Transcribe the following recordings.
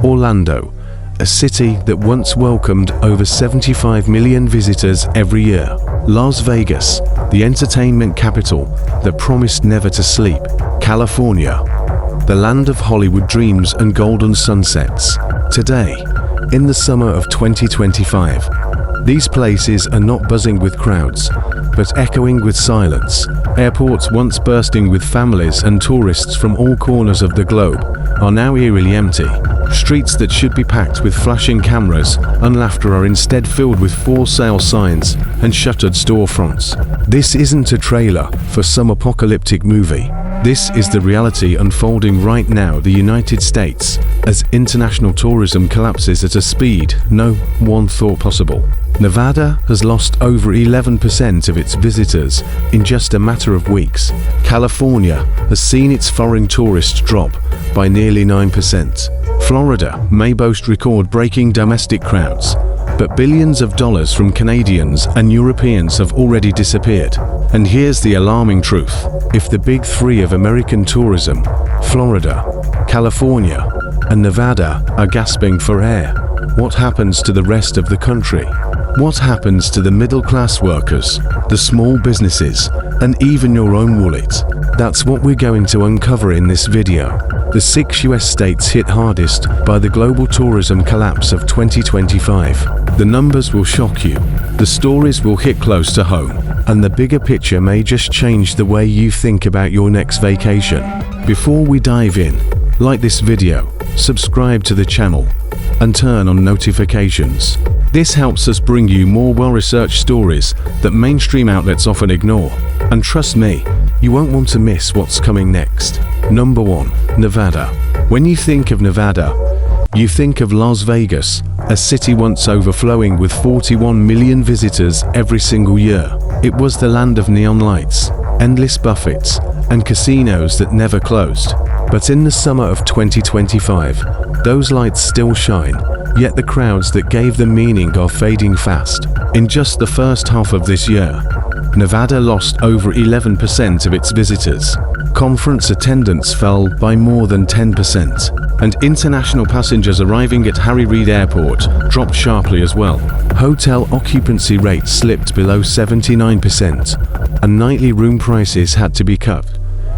Orlando, a city that once welcomed over 75 million visitors every year. Las Vegas, the entertainment capital that promised never to sleep. California, the land of Hollywood dreams and golden sunsets. Today, in the summer of 2025, these places are not buzzing with crowds, but echoing with silence. Airports once bursting with families and tourists from all corners of the globe are now eerily empty. Streets that should be packed with flashing cameras and laughter are instead filled with for sale signs and shuttered storefronts. This isn't a trailer for some apocalyptic movie. This is the reality unfolding right now. The United States, as international tourism collapses at a speed no one thought possible. Nevada has lost over 11% of its visitors in just a matter of weeks. California has seen its foreign tourists drop by nearly 9%. Florida may boast record-breaking domestic crowds, but billions of dollars from Canadians and Europeans have already disappeared. And here's the alarming truth. If the big three of American tourism, Florida, California, and Nevada, are gasping for air, what happens to the rest of the country? What happens to the middle-class workers, the small businesses, and even your own wallet? That's what we're going to uncover in this video. The 6 US states hit hardest by the global tourism collapse of 2025. The numbers will shock you, the stories will hit close to home, and the bigger picture may just change the way you think about your next vacation. Before we dive in, like this video, subscribe to the channel, and turn on notifications. This helps us bring you more well-researched stories that mainstream outlets often ignore. And trust me, you won't want to miss what's coming next. Number 1. Nevada. When you think of Nevada, you think of Las Vegas, a city once overflowing with 41 million visitors every single year. It was the land of neon lights, endless buffets, and casinos that never closed. But in the summer of 2025, those lights still shine, yet the crowds that gave them meaning are fading fast. In just the first half of this year, Nevada lost over 11% of its visitors. Conference attendance fell by more than 10%, and international passengers arriving at Harry Reid Airport dropped sharply as well. Hotel occupancy rates slipped below 79%, and nightly room prices had to be cut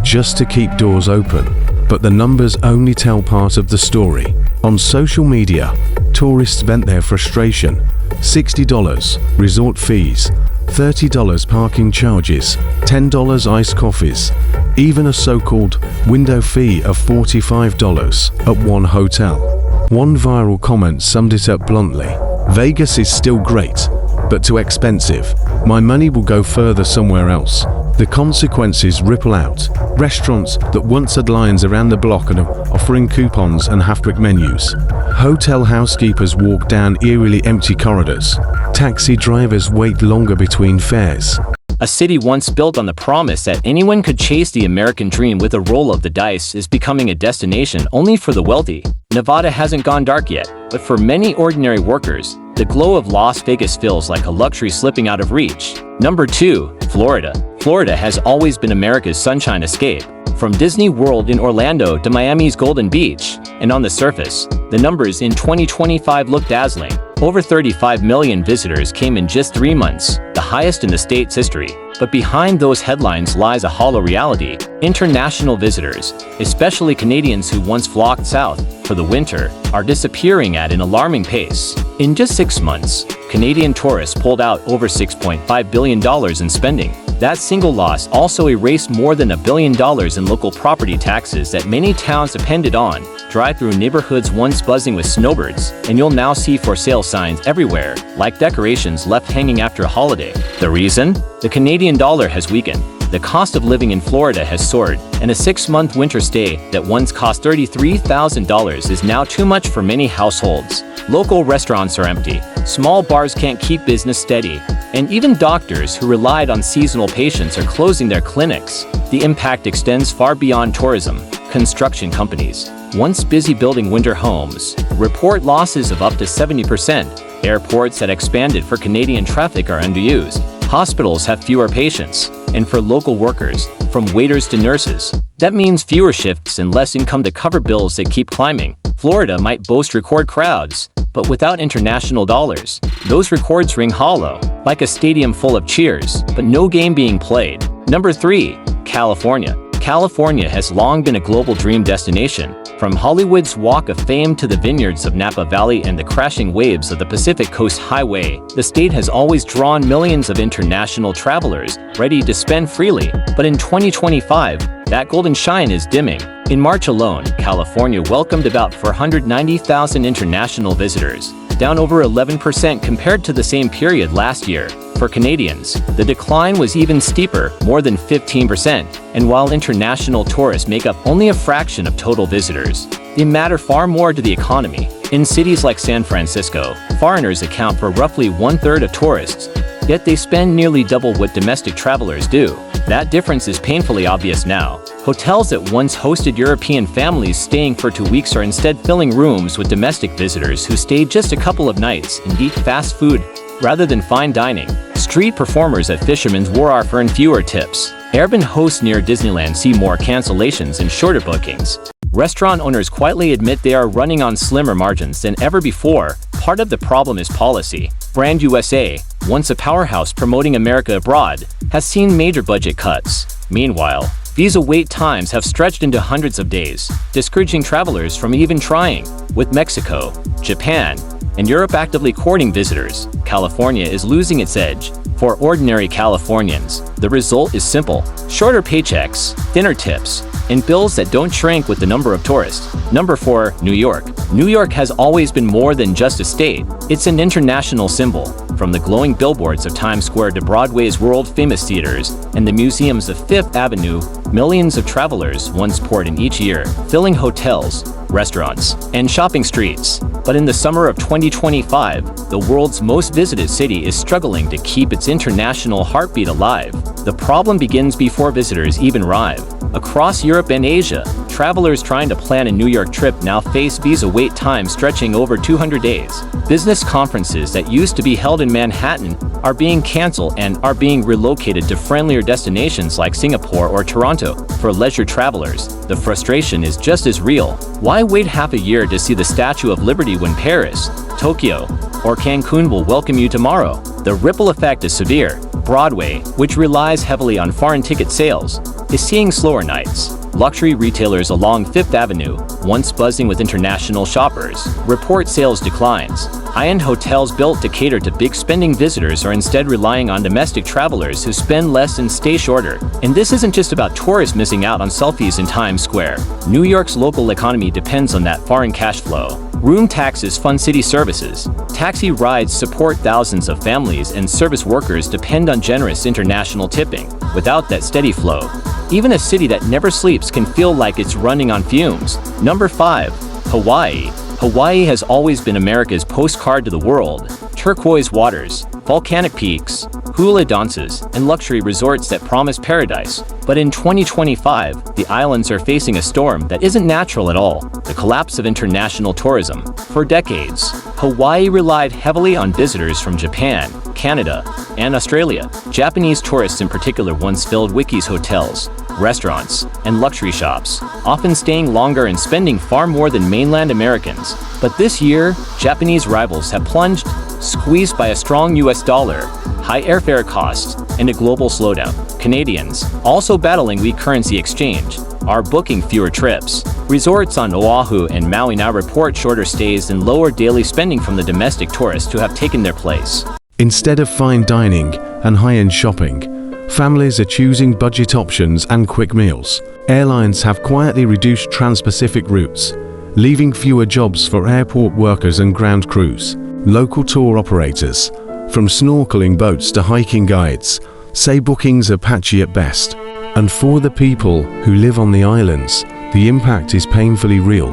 just to keep doors open. But the numbers only tell part of the story. On social media, tourists vent their frustration. $60 resort fees, $30 parking charges, $10 iced coffees, even a so-called window fee of $45 at one hotel. One viral comment summed it up bluntly: "Vegas is still great, but too expensive. My money will go further somewhere else." The consequences ripple out. Restaurants that once had lines around the block and offering coupons and half-price menus. Hotel housekeepers walk down eerily empty corridors. Taxi drivers wait longer between fares. A city once built on the promise that anyone could chase the American dream with a roll of the dice is becoming a destination only for the wealthy. Nevada hasn't gone dark yet, but for many ordinary workers, the glow of Las Vegas feels like a luxury slipping out of reach. Number 2. Florida. Florida has always been America's sunshine escape. From Disney World in Orlando to Miami's Golden Beach, and on the surface, the numbers in 2025 look dazzling. Over 35 million visitors came in just 3 months, the highest in the state's history. But behind those headlines lies a hollow reality. International visitors, especially Canadians who once flocked south for the winter, are disappearing at an alarming pace. In just 6 months, Canadian tourists pulled out over $6.5 billion in spending. That single loss also erased more than $1 billion in local property taxes that many towns depended on. Drive through neighborhoods once buzzing with snowbirds, and you'll now see for sale signs everywhere, like decorations left hanging after a holiday. The reason? The Canadian dollar has weakened. The cost of living in Florida has soared, and a 6-month winter stay that once cost $33,000 is now too much for many households. Local restaurants are empty, small bars can't keep business steady, and even doctors who relied on seasonal patients are closing their clinics. The impact extends far beyond tourism. Construction companies, once busy building winter homes, report losses of up to 70%. Airports that expanded for Canadian traffic are underused. Hospitals have fewer patients. And for local workers, from waiters to nurses, that means fewer shifts and less income to cover bills that keep climbing. Florida might boast record crowds, but without international dollars, those records ring hollow, like a stadium full of cheers, but no game being played. Number 3. California. California has long been a global dream destination. From Hollywood's Walk of Fame to the vineyards of Napa Valley and the crashing waves of the Pacific Coast Highway, the state has always drawn millions of international travelers ready to spend freely. But in 2025, that golden shine is dimming. In March alone, California welcomed about 490,000 international visitors, down over 11% compared to the same period last year. For Canadians, the decline was even steeper, more than 15%, and while international tourists make up only a fraction of total visitors, they matter far more to the economy. In cities like San Francisco, foreigners account for roughly 1/3 of tourists, yet they spend nearly double what domestic travelers do. That difference is painfully obvious now. Hotels that once hosted European families staying for 2 weeks are instead filling rooms with domestic visitors who stayed just a couple of nights and eat fast food rather than fine dining. Street performers at Fisherman's Wharf earn fewer tips. Airbnb hosts near Disneyland see more cancellations and shorter bookings. Restaurant owners quietly admit they are running on slimmer margins than ever before. Part of the problem is policy. Brand USA, once a powerhouse promoting America abroad, has seen major budget cuts. Meanwhile, visa wait times have stretched into hundreds of days, discouraging travelers from even trying. With Mexico, Japan, and Europe actively courting visitors, California is losing its edge. For ordinary Californians, the result is simple: shorter paychecks, thinner tips, and bills that don't shrink with the number of tourists. Number 4. New York. New York has always been more than just a state. It's an international symbol. From the glowing billboards of Times Square to Broadway's world-famous theaters and the museums of Fifth Avenue, millions of travelers once poured in each year, filling hotels, restaurants, and shopping streets. But in the summer of 2025, the world's most visited city is struggling to keep its international heartbeat alive. The problem begins before visitors even arrive. Across Europe and Asia, travelers trying to plan a New York trip now face visa wait times stretching over 200 days. Business conferences that used to be held in Manhattan are being canceled and are being relocated to friendlier destinations like Singapore or Toronto. For leisure travelers, the frustration is just as real. Why wait half a year to see the Statue of Liberty when Paris, Tokyo, or Cancun will welcome you tomorrow? The ripple effect is severe. Broadway, which relies heavily on foreign ticket sales, is seeing slower nights. Luxury retailers along Fifth Avenue, once buzzing with international shoppers, report sales declines. High-end hotels built to cater to big spending visitors are instead relying on domestic travelers who spend less and stay shorter. And this isn't just about tourists missing out on selfies in Times Square. New York's local economy depends on that foreign cash flow. Room taxes fund city services. Taxi rides support thousands of families, and service workers depend on generous international tipping. Without that steady flow, even a city that never sleeps can feel like it's running on fumes. Number 5. Hawaii. Hawaii has always been America's postcard to the world. Turquoise waters, volcanic peaks, hula dances, and luxury resorts that promise paradise. But in 2025, the islands are facing a storm that isn't natural at all: the collapse of international tourism. For decades, Hawaii relied heavily on visitors from Japan, Canada, and Australia. Japanese tourists in particular once filled Wiki's hotels, restaurants, and luxury shops, often staying longer and spending far more than mainland Americans. But this year, Japanese rivals have plunged, squeezed by a strong US dollar, high airfare costs, and a global slowdown. Canadians, also battling weak currency exchange, are booking fewer trips. Resorts on Oahu and Maui now report shorter stays and lower daily spending from the domestic tourists who have taken their place. Instead of fine dining and high-end shopping, families are choosing budget options and quick meals. Airlines have quietly reduced trans-Pacific routes, leaving fewer jobs for airport workers and ground crews. Local tour operators, from snorkeling boats to hiking guides, say bookings are patchy at best. And for the people who live on the islands, the impact is painfully real.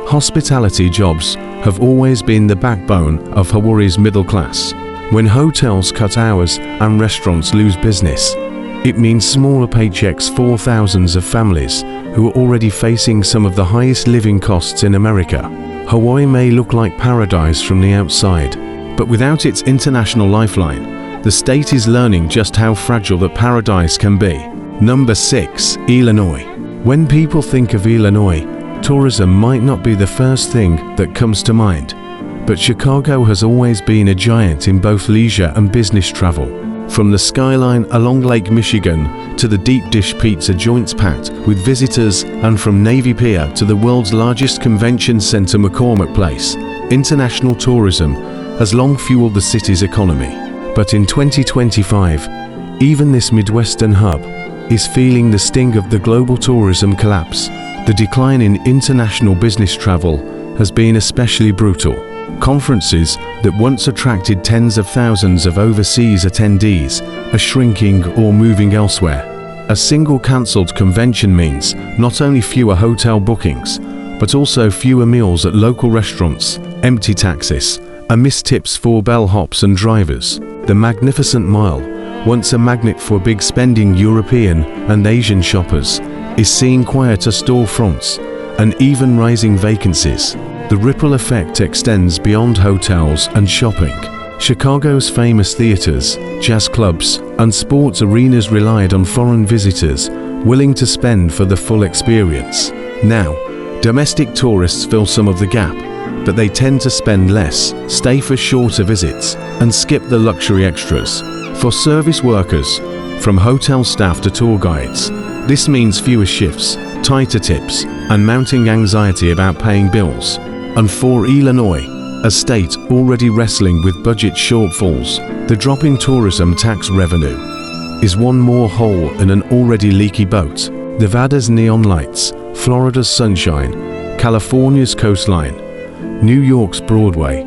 Hospitality jobs have always been the backbone of Hawaii's middle class. When hotels cut hours and restaurants lose business, it means smaller paychecks for thousands of families who are already facing some of the highest living costs in America. Hawaii may look like paradise from the outside, but without its international lifeline, the state is learning just how fragile the paradise can be. Number 6. Illinois. When people think of Illinois, Tourism might not be the first thing that comes to mind, but Chicago has always been a giant in both leisure and business travel. From the skyline along Lake Michigan to the deep dish pizza joints packed with visitors, and from Navy Pier to the world's largest convention center, McCormick Place, international tourism has long fueled the city's economy. But in 2025, even this Midwestern hub is feeling the sting of the global tourism collapse. The decline in international business travel has been especially brutal. Conferences that once attracted tens of thousands of overseas attendees are shrinking or moving elsewhere. A single cancelled convention means not only fewer hotel bookings, but also fewer meals at local restaurants, empty taxis, and missed tips for bellhops and drivers. The Magnificent Mile, once a magnet for big spending European and Asian shoppers, is seeing quieter storefronts and even rising vacancies. The ripple effect extends beyond hotels and shopping. Chicago's famous theaters, jazz clubs, and sports arenas relied on foreign visitors willing to spend for the full experience. Now, domestic tourists fill some of the gap, but they tend to spend less, stay for shorter visits, and skip the luxury extras. For service workers, from hotel staff to tour guides, this means fewer shifts, tighter tips, and mounting anxiety about paying bills. And for Illinois, a state already wrestling with budget shortfalls, the dropping tourism tax revenue is one more hole in an already leaky boat. Nevada's neon lights, Florida's sunshine, California's coastline, New York's Broadway,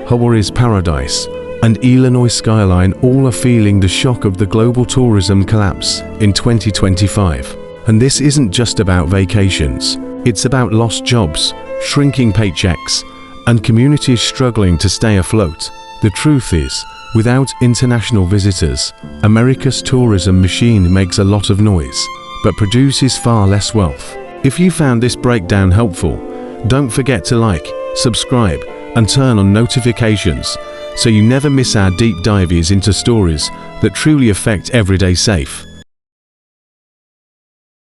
Hawaii's paradise, and Illinois' skyline all are feeling the shock of the global tourism collapse in 2025. And this isn't just about vacations, it's about lost jobs, shrinking paychecks, and communities struggling to stay afloat. The truth is, without international visitors, America's tourism machine makes a lot of noise, but produces far less wealth. If you found this breakdown helpful, don't forget to like, subscribe, and turn on notifications so you never miss our deep dives into stories that truly affect everyday safe.